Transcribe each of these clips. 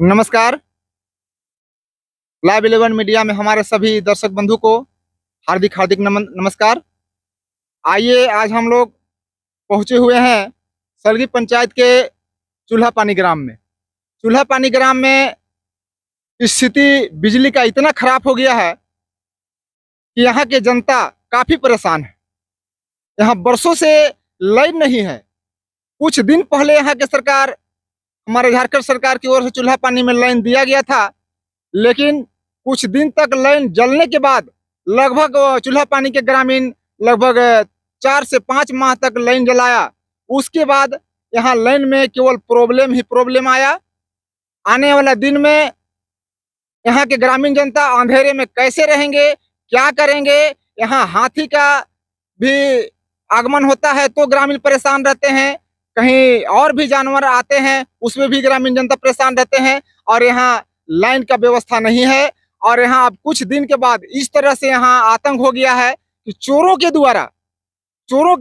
नमस्कार। Live 11 media में हमारे सभी दर्शक बंधु को हार्दिक हार्दिक नमस्कार। आइए आज हम लोग पहुंचे हुए हैं सलगी पंचायत के चूल्हा पानी ग्राम में। चूल्हा पानी ग्राम में स्थिति बिजली का इतना खराब हो गया है कि यहाँ की जनता काफी परेशान है। यहाँ बरसों से लाइन नहीं है। कुछ दिन पहले यहाँ के सरकार, हमारे झारखंड सरकार की ओर से चूल्हा पानी में लाइन दिया गया था, लेकिन कुछ दिन तक लाइन जलने के बाद लगभग चूल्हा पानी के ग्रामीण लगभग 4 से 5 माह तक लाइन जलाया। उसके बाद यहाँ लाइन में केवल प्रॉब्लम ही प्रॉब्लम आया। आने वाला दिन में यहाँ के ग्रामीण जनता अंधेरे में कैसे रहेंगे, क्या करेंगे। यहाँ हाथी का भी आगमन होता है तो ग्रामीण परेशान रहते हैं, कहीं और भी जानवर आते हैं उसमें भी ग्रामीण जनता परेशान रहते हैं। और यहाँ लाइन का व्यवस्था नहीं है। और यहाँ अब कुछ दिन के बाद इस तरह से यहाँ आतंक हो गया है कि चोरों के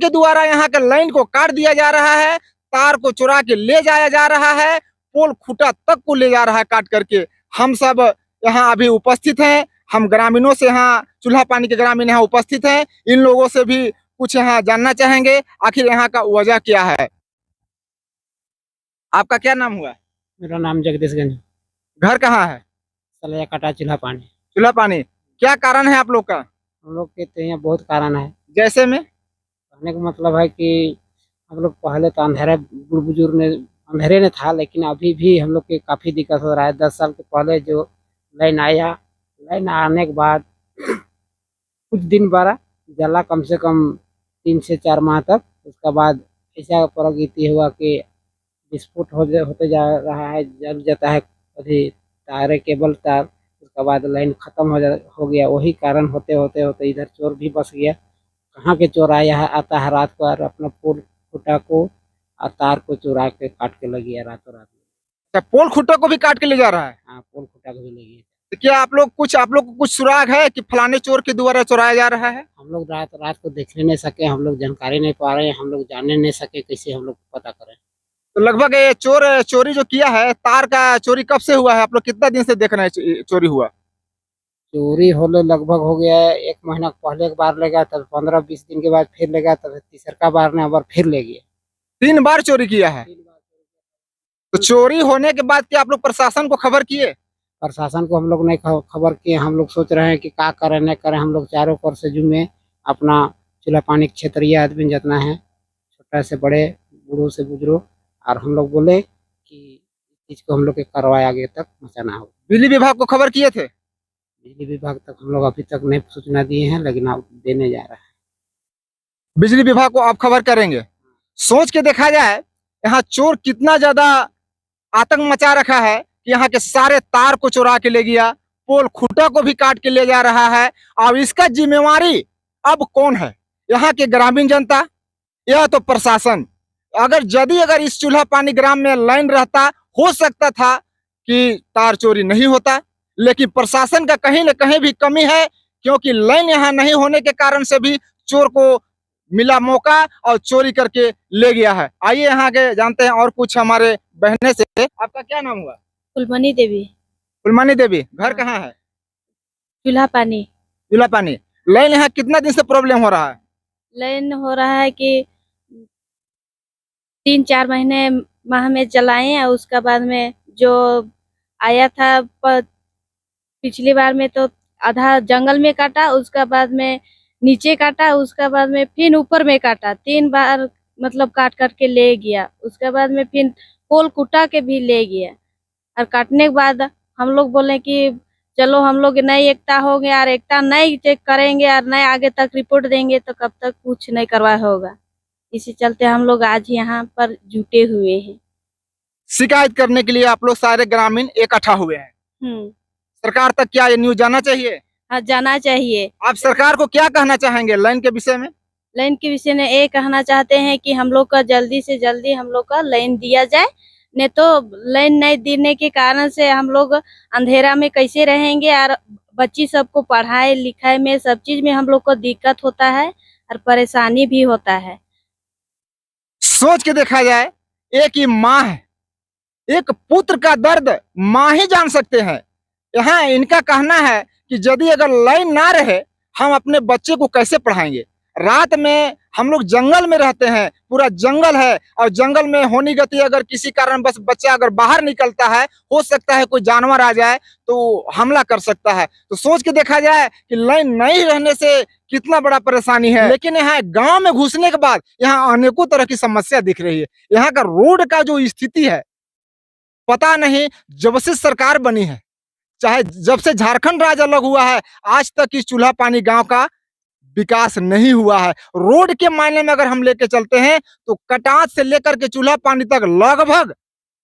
द्वारा यहाँ के लाइन को काट दिया जा रहा है, तार को चुरा के ले जाया जा रहा है, पोल खूटा तक को ले जा रहा है काट करके। हम सब यहाँ अभी उपस्थित हैं, हम ग्रामीणों से यहाँ चूल्हा पानी के ग्रामीण यहाँ उपस्थित हैं। इन लोगों से भी कुछ यहाँ जानना चाहेंगे आखिर यहाँ का वजह क्या है। आपका क्या नाम हुआ? मेरा नाम जगदीशगंज। घर कहाँ है? सलैया कटा चूल्हा पानी। चूल्हा पानी क्या कारण है आप लोग का? हम लोग के तो यहाँ बहुत कारण है। जैसे में कहने का मतलब है कि हम लोग पहले तो अंधेरे बुजुर्ग ने अंधेरे में था, लेकिन अभी भी हम लोग के काफ़ी दिक्कत हो रहा है। 10 साल के पहले जो लाइन आया, लाइन आने के बाद कुछ दिन बारा जला कम से कम 3 से 4 माह तक। उसके बाद ऐसा प्रगति हुआ कि विस्फोट होते जा रहा है, जल जाता है कभी तारे केबल तार। उसके बाद लाइन खत्म हो गया। वही कारण होते होते होते इधर चोर भी बस गया। कहाँ के चोर आता है रात को और अपना पोल खुटा को और तार को चुरा के काट के ले गया रातों रात में। क्या पोल खुटा को भी काट के ले जा रहा है? हाँ, पोल खुटा को भी ले गया। तो क्या आप लोग को कुछ सुराग है कि फलाने चोर के द्वारा चुराया जा रहा है? हम लोग रात को देखने नहीं सके, हम लोग जानकारी नहीं पा रहे हैं, हम लोग जानने नहीं सके, कैसे हम लोग पता करें। तो लगभग ये चोरी जो किया है, तार का चोरी कब से हुआ है? आप लोग कितना दिन से देख रहे हैं चोरी हुआ? चोरी होने लगभग हो गया है 1 महीना पहले एक बार ले गया, तब 15-20 दिन के बाद फिर ले गया, तब तीसरा बार ने अबर फिर ले गया। 3 बार चोरी किया है। 3 बार। तो चोरी होने के बाद क्या आप लोग प्रशासन को खबर किए? प्रशासन को हम लोग नहीं खबर किए। हम लोग सोच रहे हैं कि क्या करें नहीं करें। हम लोग चारों पर से जुम्मे अपना चूल्हा पानी क्षेत्रीय आदमी जितना है, छोटा से बड़े, बूढ़ों से बुजुर्ग, और हम लोग बोले कि इस चीज़ को हम लोग के करवाए आगे तक पहुँचाना हो। बिजली विभाग को खबर किए थे? बिजली विभाग तक हम लोग अभी तक नहीं सूचना दिए हैं, लेकिन अब देने जा रहा है। बिजली विभाग को आप खबर करेंगे। सोच के देखा जाए यहाँ चोर कितना ज्यादा आतंक मचा रखा है कि यहाँ के सारे तार को चुरा के ले गया, पोल खूटा को भी काट के ले जा रहा है। अब इसका जिम्मेवारी अब कौन है? यहाँ के ग्रामीण जनता या तो प्रशासन? अगर इस चूल्हा पानी ग्राम में लाइन रहता, हो सकता था कि तार चोरी नहीं होता, लेकिन प्रशासन का कहीं न कहीं भी कमी है, क्योंकि लाइन यहाँ नहीं होने के कारण से भी चोर को मिला मौका और चोरी करके ले गया है। आइए यहाँ के जानते हैं और कुछ हमारे बहने से। आपका क्या नाम हुआ? फुलमनी देवी। फुलमनी देवी। घर हाँ। कहाँ है? चूल्हा पानी। चूल्हा पानी। लाइन यहाँ कितना दिन से प्रॉब्लम हो रहा है? लाइन हो रहा है कि 3-4 महीने माह में चलाए हैं। उसके बाद में जो आया था पिछली बार में तो आधा जंगल में काटा, उसका बाद में नीचे काटा, उसका बाद में फिर ऊपर में काटा। 3 बार मतलब काट के ले गया। उसके बाद में फिर पोल कुटा के भी ले गया। और काटने के बाद हम लोग बोले कि चलो हम लोग नहीं एकता हो गया और एकता नहीं चेक करेंगे और नहीं आगे तक रिपोर्ट देंगे तो कब तक कुछ नहीं करवा होगा। इसी चलते हम लोग आज यहाँ पर जुटे हुए हैं। शिकायत करने के लिए आप लोग सारे ग्रामीण इकट्ठा हुए हैं। सरकार तक क्या ये न्यूज जाना चाहिए? हाँ, जाना चाहिए। आप सरकार को क्या कहना चाहेंगे लाइन के विषय में? लाइन के विषय में ये कहना चाहते हैं कि हम लोग का जल्दी से जल्दी हम लोग का लाइन दिया जाए, नहीं तो लाइन नहीं देने के कारण से हम लोग अंधेरा में कैसे रहेंगे और बच्ची सबको पढ़ाई लिखाई में सब चीज में हम लोग को दिक्कत होता है और परेशानी भी होता है। सोच के देखा जाए, एक ही माँ है, एक पुत्र का दर्द माँ ही जान सकते हैं। यहाँ इनका कहना है कि यदि अगर लाइन ना रहे, हम अपने बच्चे को कैसे पढ़ाएंगे। रात में हम लोग जंगल में रहते हैं, पूरा जंगल है, और जंगल में होनी गति अगर किसी कारण बस बच्चा अगर बाहर निकलता है, हो सकता है कोई जानवर आ जाए तो हमला कर सकता है। तो सोच के देखा जाए कि लाइन नहीं रहने से कितना बड़ा परेशानी है। लेकिन यहाँ गांव में घुसने के बाद यहाँ अनेकों तरह की समस्या दिख रही है। यहाँ का रोड का जो स्थिति है, पता नहीं जब से सरकार बनी है, चाहे जब से झारखंड राज्य अलग हुआ है, आज तक इस चूल्हा पानी गांव का विकास नहीं हुआ है। रोड के मायने में अगर हम लेके चलते हैं तो कटात से लेकर के चूल्हा पानी तक लगभग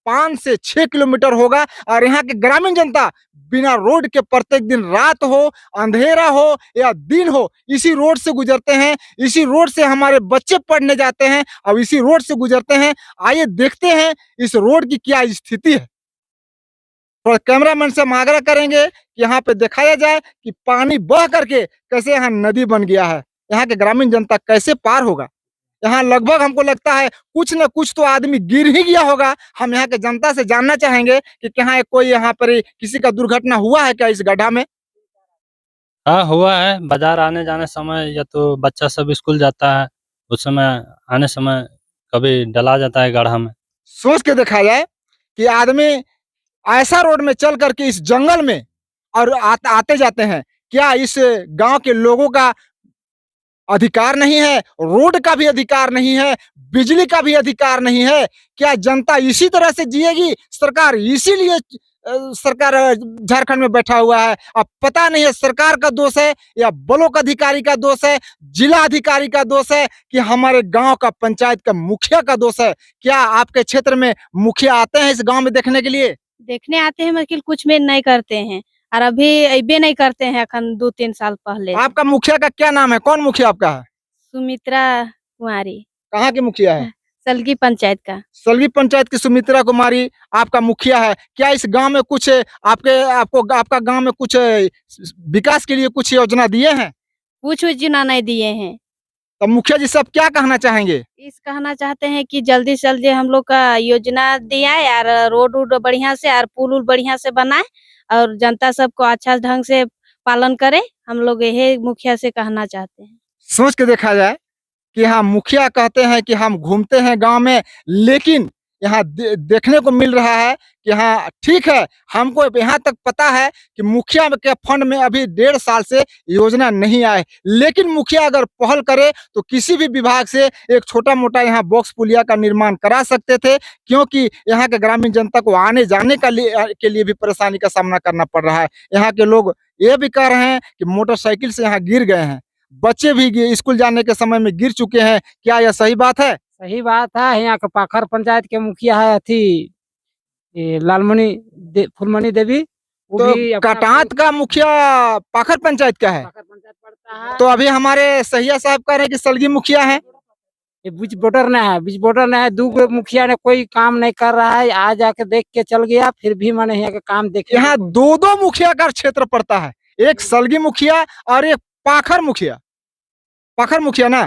5 से 6 किलोमीटर होगा, और यहाँ की ग्रामीण जनता बिना रोड के प्रत्येक दिन रात हो, अंधेरा हो या दिन हो, इसी रोड से गुजरते हैं। इसी रोड से हमारे बच्चे पढ़ने जाते हैं और इसी रोड से गुजरते हैं। आइए देखते हैं इस रोड की क्या स्थिति है। और कैमरामैन से हम आग्रह करेंगे कि यहाँ पे दिखाया जाए कि पानी बह करके कैसे यहाँ नदी बन गया है। यहाँ के ग्रामीण जनता कैसे पार होगा। यहाँ लगभग हमको लगता है कुछ न कुछ तो आदमी गिर ही गया होगा। हम यहाँ के जनता से जानना चाहेंगे कि क्या कोई यहाँ पर किसी का दुर्घटना हुआ है क्या इस गड्ढा में। हाँ, हुआ है। बाजार आने जाने समय या तो बच्चा सब स्कूल जाता है, उस समय आने समय कभी डला जाता है गड्ढा में। सोच के देखा जाए कि आदमी ऐसा रोड में चल करके इस जंगल में और आते जाते हैं, क्या इस गांव के लोगों का अधिकार नहीं है, रोड का भी अधिकार नहीं है, बिजली का भी अधिकार नहीं है। क्या जनता इसी तरह से जिएगी। सरकार इसीलिए सरकार झारखंड में बैठा हुआ है। अब पता नहीं है सरकार का दोष है या ब्लॉक अधिकारी का दोष है, जिला अधिकारी का दोष है, कि हमारे गांव का पंचायत का मुखिया का दोष है। क्या आपके क्षेत्र में मुखिया आते हैं इस गांव में देखने के लिए। देखने आते हैं लेकिन कुछ में नहीं करते हैं, और अभी अबे नहीं करते हैं। अखन 2-3 साल पहले आपका मुखिया का क्या नाम है, कौन मुखिया आपका है। सुमित्रा कुमारी, कहाँ की मुखिया है। सलगी पंचायत का। सलगी पंचायत की सुमित्रा कुमारी आपका मुखिया है। क्या इस गांव में कुछ आपका गांव में कुछ विकास के लिए कुछ योजना दिए हैं। कुछ योजना नहीं दिए हैं। तो मुखिया जी सब क्या कहना चाहेंगे। इस कहना चाहते हैं कि जल्दी से जल्दी हम लोग का योजना दिया यार, रोड वोड बढ़िया से और पुल उल बढ़िया से बनाए और जनता सबको अच्छा ढंग से पालन करे। हम लोग यही मुखिया से कहना चाहते हैं। सोच के देखा जाए कि हाँ मुखिया कहते हैं कि हम घूमते हैं गांव में, लेकिन यहाँ देखने को मिल रहा है कि हाँ ठीक है, हमको यहाँ तक पता है कि मुखिया के फंड में अभी 1.5 साल से योजना नहीं आए। लेकिन मुखिया अगर पहल करे तो किसी भी विभाग से एक छोटा मोटा यहाँ बॉक्स पुलिया का निर्माण करा सकते थे, क्योंकि यहाँ के ग्रामीण जनता को आने जाने के लिए भी परेशानी का सामना करना पड़ रहा है। यहाँ के लोग ये भी कह रहे हैं कि मोटरसाइकिल से यहाँ गिर गए हैं, बच्चे भी स्कूल जाने के समय में गिर चुके हैं। क्या यह सही बात है। सही बात है। यहाँ के पाखर पंचायत के मुखिया है फूलमणि देवी, वो तो भी अपना कटात का मुखिया पाखर पंचायत का है। पाखर पंचायत पड़ता है। तो अभी हमारे सहिया साहब कह रहे हैं कि सलगी मुखिया है। ये बीच बॉर्डर न है, बीच बॉर्डर न है। दो मुखिया ने कोई काम नहीं कर रहा है, आ जाके देख के चल गया, फिर भी मैंने यहाँ के काम देखे। यहाँ 2 मुखिया का क्षेत्र पड़ता है, एक सलगी मुखिया और एक पाखर मुखिया। पाखर मुखिया ना,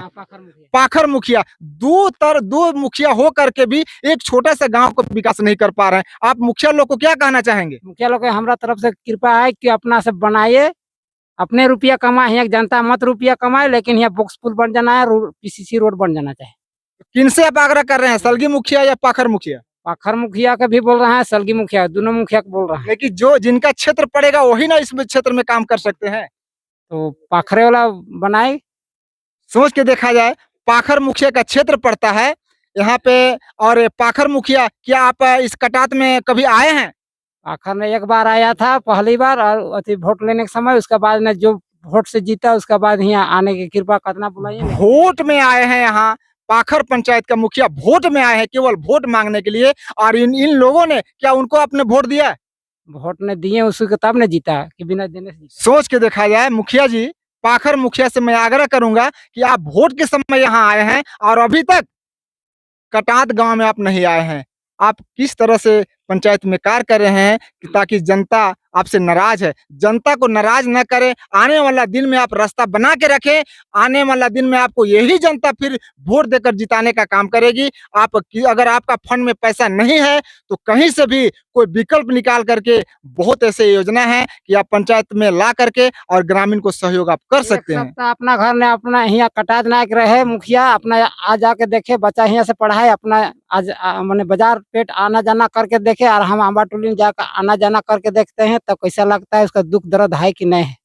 पाखर मुखिया। 2 मुखिया हो करके भी एक छोटा सा गांव को विकास नहीं कर पा रहे हैं। आप मुखिया लोग को क्या कहना चाहेंगे। मुखिया लोग हमारा तरफ से कृपा है कि अपना से बनाइए, अपने रुपया कमाए। यहाँ जनता मत रुपया कमाए, लेकिन यहाँ बॉक्स पुल बन जाना है, पीसीसी रोड बन जाना चाहिए। किनसे आप आग्रह कर रहे हैं, सलगी मुखिया या पाखर मुखिया। पाखर मुखिया का भी बोल रहे हैं, सलगी मुखिया, दोनों मुखिया को बोल रहे हैं। लेकिन जिनका क्षेत्र पड़ेगा वही ना इस क्षेत्र में काम कर सकते हैं। तो पाखरे वाला बनाए। सोच के देखा जाए, पाखर मुखिया का क्षेत्र पड़ता है यहाँ पे। और पाखर मुखिया, क्या आप इस कटात में कभी आए हैं। पाखर में एक बार आया था, पहली बार, और वोट लेने के समय। उसके बाद में जो वोट से जीता, उसके बाद यहाँ आने की कृपा करना बुलाइए। वोट में आए हैं यहाँ, पाखर पंचायत का मुखिया वोट में आए हैं, केवल वोट मांगने के लिए। और इन लोगों ने क्या उनको अपने वोट दिया। वोट ने दिए, उसको तब ने जीता कि बिना देने से जीता। सोच के देखा जाए, मुखिया जी, पाखर मुखिया से मैं आग्रह करूंगा कि आप वोट के समय यहाँ आए हैं और अभी तक कटात गांव में आप नहीं आए हैं। आप किस तरह से पंचायत में कार्य कर रहे हैं कि ताकि जनता आपसे नाराज है। जनता को नाराज न करें, आने वाला दिन में आप रास्ता बना के रखें। आने वाला दिन में आपको यही जनता फिर वोट देकर जिताने का काम करेगी। अगर आपका फंड में पैसा नहीं है तो कहीं से भी कोई विकल्प निकाल करके बहुत ऐसे योजना है कि आप पंचायत में ला करके और ग्रामीण को सहयोग आप कर सकते हैं। सप्ताह अपना घर ने अपना यहाँ कटात नायक रहे मुखिया अपना आ जाके देखे बच्चा यहाँ से पढ़ाए अपना आज मैंने बाजार पेट आना जाना करके देखे और हम आंबा टोली में जाकर आना जाना करके देखते हैं तब कैसा लगता है उसका दुख दर्द है कि नहीं है।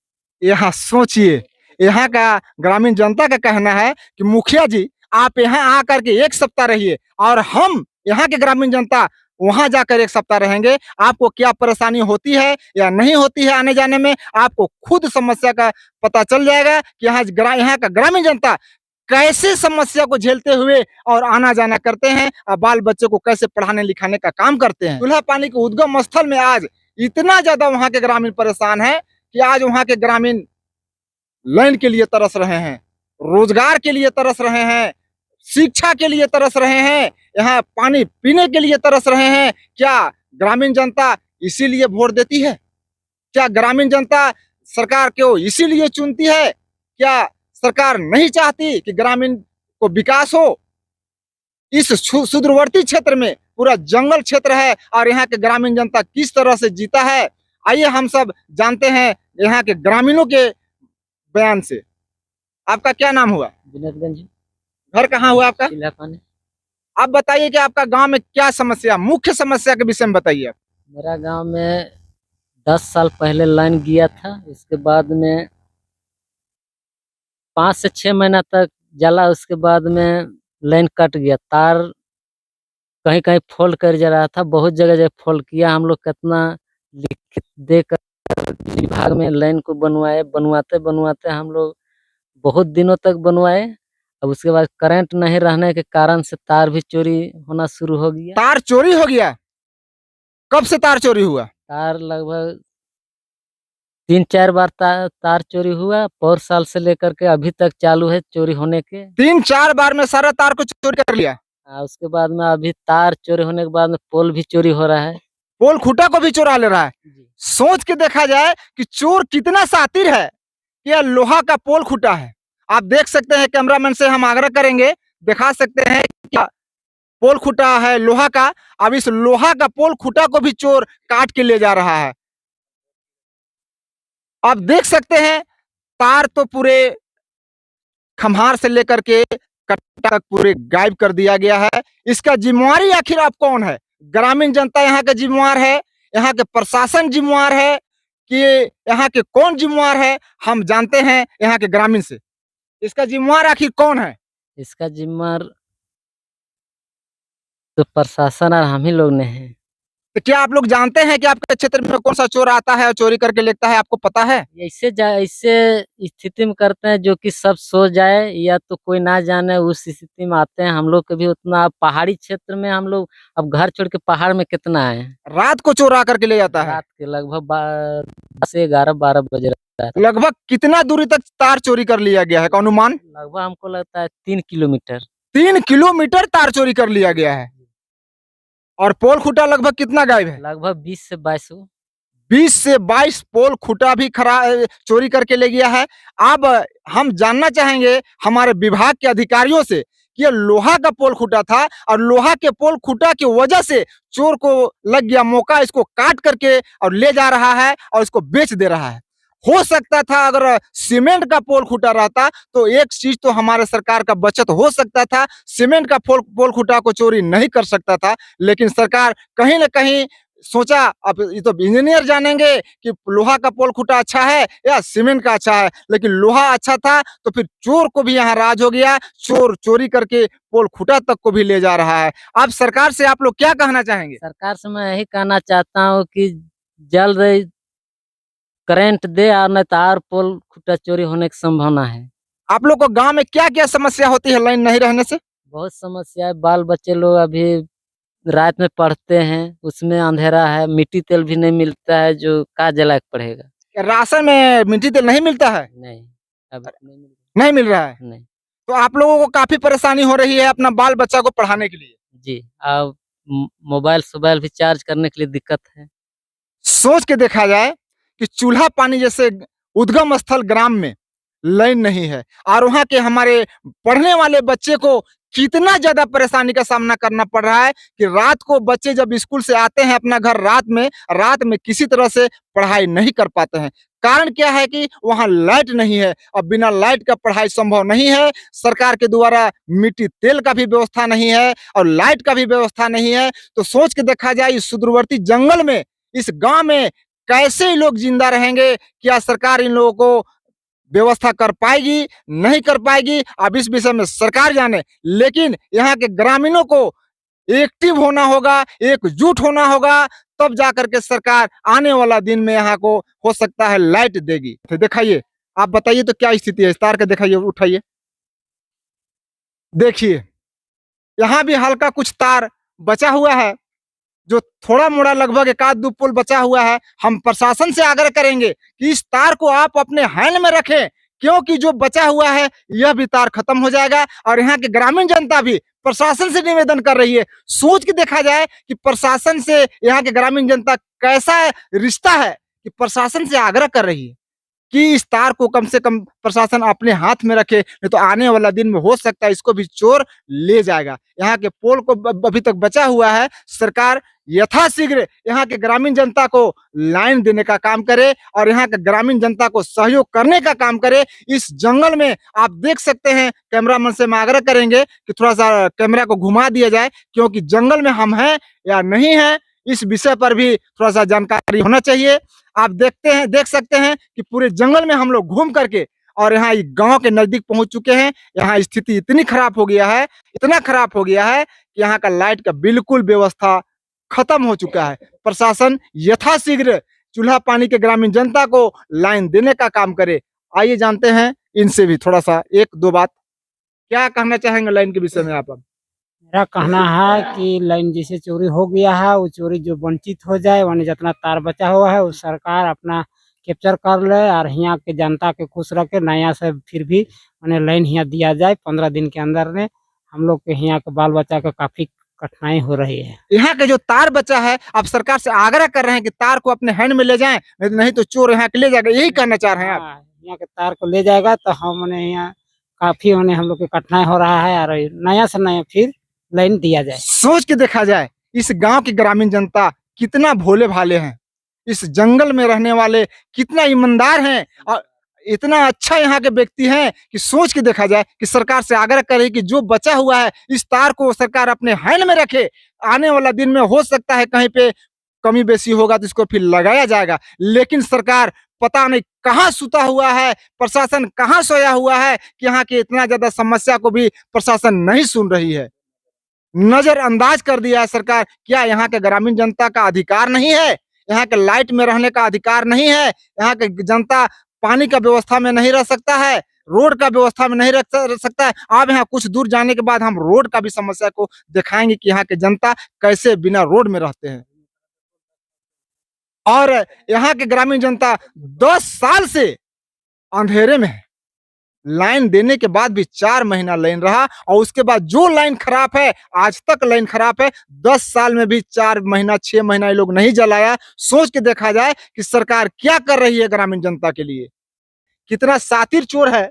यहाँ सोचिए, यहाँ का ग्रामीण जनता का कहना है कि मुखिया जी आप यहाँ आकर के 1 सप्ताह रहिए और हम यहाँ के ग्रामीण जनता वहां जाकर 1 सप्ताह रहेंगे। आपको क्या परेशानी होती है या नहीं होती है आने जाने में, आपको खुद समस्या का पता चल जाएगा कि यहाँ का ग्रामीण जनता कैसे समस्या को झेलते हुए और आना जाना करते हैं और बाल बच्चे को कैसे पढ़ाने लिखाने का काम करते हैं। चूल्हा पानी के उद्गम स्थल में आज इतना ज्यादा वहां के ग्रामीण परेशान है कि आज वहां के ग्रामीण लैंड के लिए तरस रहे हैं, रोजगार के लिए तरस रहे हैं, शिक्षा के लिए तरस रहे हैं, यहाँ पानी पीने के लिए तरस रहे हैं। क्या ग्रामीण जनता इसीलिए वोट देती है? क्या ग्रामीण जनता सरकार को इसीलिए चुनती है? क्या सरकार नहीं चाहती कि ग्रामीण को विकास हो? इस सुदूरवर्ती क्षेत्र में पूरा जंगल क्षेत्र है और यहाँ के ग्रामीण जनता किस तरह से जीता है, आइए हम सब जानते हैं यहाँ के ग्रामीणों के बयान से। आपका क्या नाम हुआ? विनोदगंज घर कहाँ हुआ आपका? पानी। आप बताइए कि आपका गांव में क्या समस्या, मुख्य समस्या के विषय में बताइए आप। मेरा गांव में 10 साल पहले लाइन गया था, इसके बाद में 5 से 6 महीना तक जला, उसके बाद में लाइन कट गया, तार कहीं कहीं फोल्ड कर जा रहा था, बहुत जगह जगह फोल्ड किया। हम लोग कितना लिखित देकर विभाग में लाइन को बनवाते बनवाते हम लोग बहुत दिनों तक बनवाए। अब उसके बाद करंट नहीं रहने के कारण से तार भी चोरी होना शुरू हो गया। तार चोरी हो गया? कब से तार चोरी हुआ? तार लगभग 3-4 बार तार चोरी हुआ, और साल से लेकर के अभी तक चालू है चोरी होने के। 3-4 बार में सारा तार को चोरी कर लिया। उसके बाद में अभी तार चोरी होने के बाद में पोल भी चोरी हो रहा है, पोल खूटा को भी चोरा ले रहा है। सोच के देखा जाए कि चोर कितना शातिर है कि यह लोहा का पोल खूटा है। आप देख सकते हैं, कैमरामैन से हम आग्रह करेंगे, दिखा सकते हैं क्या पोल खूटा है लोहा का। अब इस लोहा का पोल खूटा को भी चोर काट के ले जा रहा है। आप देख सकते हैं तार तो पूरे खम्हार से लेकर के कट्टा तक पूरे गायब कर दिया गया है। इसका जिम्मेवारी आखिर आप कौन है? ग्रामीण जनता यहाँ का जिम्मेवार है, यहाँ के प्रशासन जिम्मेवार है कि यहाँ के कौन जिम्मेवार है? हम जानते हैं यहाँ के ग्रामीण से, इसका जिम्मेवार आखिर कौन है? इसका जिम्मेवार तो प्रशासन और हम ही लोग ने है। तो क्या आप लोग जानते हैं कि आपके क्षेत्र में कौन सा चोर आता है और चोरी करके लेता है? आपको पता है? ऐसे स्थिति में करते हैं जो कि सब सो जाए या तो कोई ना जाने, उस स्थिति में आते हैं। हम लोग कभी उतना पहाड़ी क्षेत्र में हम लोग अब घर छोड़ के पहाड़ में कितना है, रात को चोर आकर के ले जाता है। रात के लगभग 10 से 11-12 बजे रहता है। लगभग कितना दूरी तक तार चोरी कर लिया गया है का अनुमान? लगभग हमको लगता है 3 किलोमीटर। 3 किलोमीटर तार चोरी कर लिया गया है। और पोल खूटा लगभग कितना गायब है? लगभग 20 से 22 20 से 22 पोल खूटा भी चोरी करके ले गया है। अब हम जानना चाहेंगे हमारे विभाग के अधिकारियों से कि ये लोहा का पोल खूटा था और लोहा के पोल खूटा की वजह से चोर को लग गया मौका, इसको काट करके और ले जा रहा है और इसको बेच दे रहा है। हो सकता था अगर सीमेंट का पोल खूटा रहता तो एक चीज तो हमारे सरकार का बचत हो सकता था, सीमेंट का पोल खूटा को चोरी नहीं कर सकता था। लेकिन सरकार कहीं ना कहीं सोचा, अब ये तो इंजीनियर जानेंगे कि लोहा का पोल खूटा अच्छा है या सीमेंट का अच्छा है, लेकिन लोहा अच्छा था तो फिर चोर को भी यहाँ राज हो गया, चोर चोरी करके पोल खूटा तक को भी ले जा रहा है। अब सरकार से आप लोग क्या कहना चाहेंगे? सरकार से मैं यही कहना चाहता हूँ कि जल्द करंट दे, और नहीं तो और पोल खूटा चोरी होने की संभावना है। आप लोग को गांव में क्या क्या समस्या होती है लाइन नहीं रहने से? बहुत समस्या है, बाल बच्चे लोग अभी रात में पढ़ते हैं, उसमें अंधेरा है, मिट्टी तेल भी नहीं मिलता है, जो का जला के पड़ेगा। राशन में मिट्टी तेल नहीं मिलता है? नहीं, अब नहीं मिल रहा है। नहीं तो आप लोगों को काफी परेशानी हो रही है अपना बाल बच्चा को पढ़ाने के लिए? जी। अब मोबाइल भी चार्ज करने के लिए दिक्कत है। सोच के देखा जाए कि चूल्हा पानी जैसे उद्गम स्थल ग्राम में लाइन नहीं है और वहाँ के हमारे पढ़ने वाले बच्चे को कितना ज्यादा परेशानी का सामना करना पड़ रहा है कि रात को बच्चे जब स्कूल से आते हैं अपना घर रात में किसी तरह से पढ़ाई नहीं कर पाते हैं। कारण क्या है कि वहाँ लाइट नहीं है और बिना लाइट का पढ़ाई संभव नहीं है। सरकार के द्वारा मिट्टी तेल का भी व्यवस्था नहीं है और लाइट का भी व्यवस्था नहीं है। तो सोच के देखा जाए इस सुदूरवर्ती जंगल में, इस गांव में कैसे लोग जिंदा रहेंगे? क्या सरकार इन लोगों को व्यवस्था कर पाएगी, नहीं कर पाएगी? अब इस विषय में सरकार जाने, लेकिन यहाँ के ग्रामीणों को एक्टिव होना होगा, एकजुट होना होगा, तब जाकर के सरकार आने वाला दिन में यहाँ को हो सकता है लाइट देगी। तो दिखाइए, आप बताइए तो क्या स्थिति है? इस तार के दिखाइए, उठाइए, देखिए यहाँ भी हल्का कुछ तार बचा हुआ है, जो थोड़ा मोड़ा लगभग एक आध दो पुल बचा हुआ है। हम प्रशासन से आग्रह करेंगे कि इस तार को आप अपने हैंड में रखें, क्योंकि जो बचा हुआ है यह भी तार खत्म हो जाएगा। और यहाँ के ग्रामीण जनता भी प्रशासन से निवेदन कर रही है। सोच के देखा जाए कि प्रशासन से यहाँ के ग्रामीण जनता कैसा रिश्ता है कि प्रशासन से आग्रह कर रही है कि इस तार को कम से कम प्रशासन अपने हाथ में रखे, नहीं तो आने वाला दिन में हो सकता है इसको भी चोर ले जाएगा। यहाँ के पोल को अभी तक बचा हुआ है, सरकार यथाशीघ्र यहाँ के ग्रामीण जनता को लाइन देने का काम करे और यहाँ के ग्रामीण जनता को सहयोग करने का काम करे। इस जंगल में आप देख सकते हैं, कैमरामैन से हम आग्रह करेंगे कि थोड़ा सा कैमरा को घुमा दिया जाए, क्योंकि जंगल में हम हैं या नहीं है इस विषय पर भी थोड़ा सा जानकारी होना चाहिए। आप देख सकते हैं कि पूरे जंगल में हम लोग घूम करके और यहाँ गांव के नजदीक पहुंच चुके हैं। यहाँ स्थिति इतनी खराब हो गया है, इतना खराब हो गया है कि यहाँ का लाइट का बिल्कुल व्यवस्था खत्म हो चुका है। प्रशासन यथाशीघ्र चूल्हा पानी के ग्रामीण जनता को लाइन देने का काम करे। आइए जानते हैं इनसे भी थोड़ा सा एक दो बात। क्या कहना चाहेंगे लाइन के विषय में आप? मेरा कहना है कि लाइन जैसे चोरी हो गया है, वो चोरी जो वंचित हो जाए, वहाँ जितना तार बचा हुआ है वो सरकार अपना कैप्चर कर ले और यहाँ के जनता के खुश रखे। नया से फिर भी उन्हें लाइन यहाँ दिया जाए 15 दिन के अंदर में। हम लोग के यहाँ के बाल बच्चा का काफी कठिनाई हो रही है। यहाँ के जो तार बचा है, आप सरकार से आग्रह कर रहे हैं कि तार को अपने हैंड में ले जाएं, नहीं तो चोर यहाँ के ले जाएगा, यही कहना चाह रहे हैं आप? हाँ, यहाँ के तार को ले जाएगा तो हमने यहाँ काफी उन्हें हम लोग के कठिनाई हो रहा है और नया से नया फिर लाइन दिया जाए। सोच के देखा जाए इस गांव की ग्रामीण जनता कितना भोले भाले हैं, इस जंगल में रहने वाले कितना ईमानदार हैं और इतना अच्छा यहाँ के व्यक्ति हैं कि सोच के देखा जाए कि सरकार से आग्रह करे कि जो बचा हुआ है इस तार को सरकार अपने हैंड में रखे। आने वाला दिन में हो सकता है कहीं पे कमी बेसी होगा तो इसको फिर लगाया जाएगा, लेकिन सरकार पता नहीं कहाँ सुता हुआ है, प्रशासन कहाँ सोया हुआ है कि यहाँ की इतना ज्यादा समस्या को भी प्रशासन नहीं सुन रही है, नजरअंदाज कर दिया है सरकार। क्या यहाँ के ग्रामीण जनता का अधिकार नहीं है? यहाँ के लाइट में रहने का अधिकार नहीं है? यहाँ के जनता पानी का व्यवस्था में नहीं रह सकता है, रोड का व्यवस्था में नहीं रह सकता है? अब यहाँ कुछ दूर जाने के बाद हम रोड का भी समस्या को दिखाएंगे कि यहाँ के जनता कैसे बिना रोड में रहते हैं। और यहाँ के ग्रामीण जनता 10 साल से अंधेरे में है। लाइन देने के बाद भी 4 महीना लाइन रहा और उसके बाद जो लाइन खराब है, आज तक लाइन खराब है, 10 साल में भी 4 महीना 6 महीना ये लोग नहीं जलाया। सोच के देखा जाए कि सरकार क्या कर रही है ग्रामीण जनता के लिए, कितना शातिर चोर है,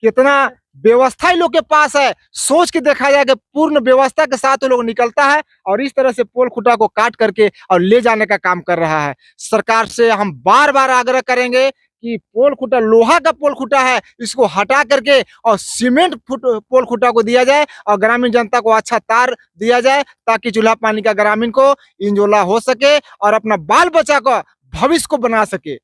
कितना व्यवस्था इन लोग के पास है। सोच के देखा जाए कि पूर्ण व्यवस्था के साथ वो लोग निकलता है और इस तरह से पोल खुटा को काट करके और ले जाने का काम कर रहा है। सरकार से हम बार बार आग्रह करेंगे कि पोल खुटा, लोहा का पोल खुटा है, इसको हटा करके और सीमेंट पोल खुटा को दिया जाए और ग्रामीण जनता को अच्छा तार दिया जाए, ताकि चूल्हा पानी का ग्रामीण को इंजोला हो सके और अपना बाल बच्चा का भविष्य को बना सके।